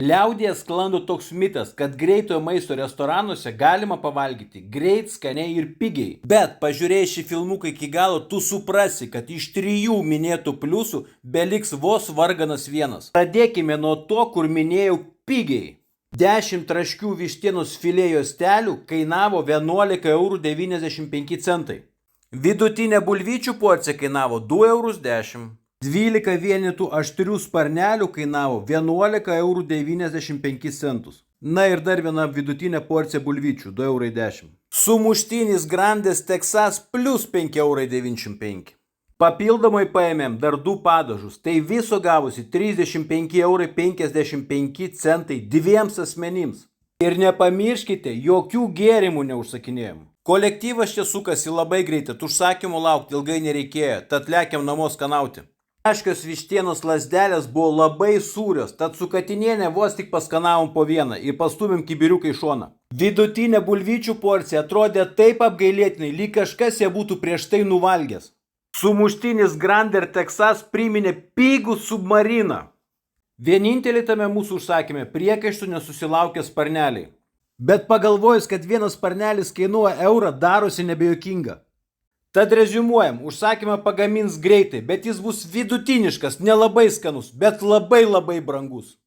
Liaudyje sklando toks mitas, kad greitojo maisto restoranuose galima pavalgyti greit, skaniai ir pigiai. Bet pažiūrėjus šį filmuką iki galo, tu suprasi, kad iš 3 minėtų pliusų beliks vos varganas vienas. Pradėkime nuo to, kur minėjau pigiai. 10 traškių vištienos filė juostelių kainavo 11,95 €. Vidutinė bulvyčių porcija kainavo 2,10 €. 12 vienetų aštrių sparnelių kainavo 11,95 €. Na ir dar viena vidutinė porcija bulvyčių 2,10 €. Sumuštinis Grandės Texas plus 5,95 €. Papildomai paėmėm dar 2 padažus, tai viso gavosi 35,55 € dviems asmenims. Ir nepamirškite, jokių gėrimų neužsakinėjom. Kolektyvas čia sukasi labai greitai, užsakymų laukti ilgai nereikėjo, tad lekiam namo skanauti. Traškios vištienos lasdelės buvo labai sūrios, tad su katinienė vos tik paskanavom po vieną ir pastumėm kibiriuką į šoną. Vidutinė bulvyčių porcija atrodė taip apgailėtinai, lyg kažkas ją būtų prieš tai nuvalgęs. Sumuštinis Grandė Texas priminė pigų submariną. Vienintelį tame mūsų užsakymė priekaištų nesusilaukė sparneliai. Bet pagalvojus, kad vienas sparnelis kainuoja eurą, darosi nebejokinga. Tad reziumuojam, užsakymą pagamins greitai, bet jis bus vidutiniškas, nelabai skanus, bet labai brangus.